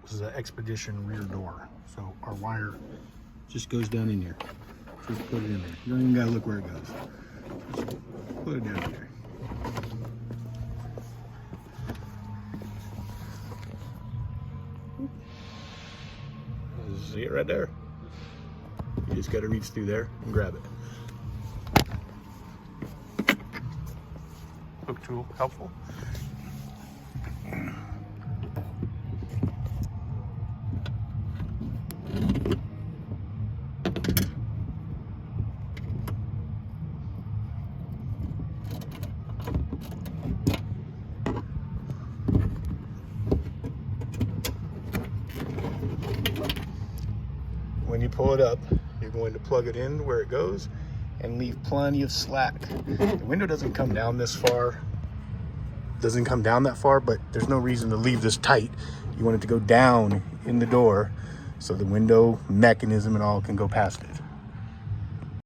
This is an Xpedition rear door. So our wire just goes down in here. Just put it in there. You don't even gotta look where it goes. Just put it down there. See it right there? You just gotta reach through there and grab it. Hook tool, helpful. When you pull it up, you're going to plug it in where it goes and leave plenty of slack. The window doesn't come down this far, doesn't come down that far, but there's no reason to leave this tight. You want it to go down in the door so the window mechanism and all can go past it.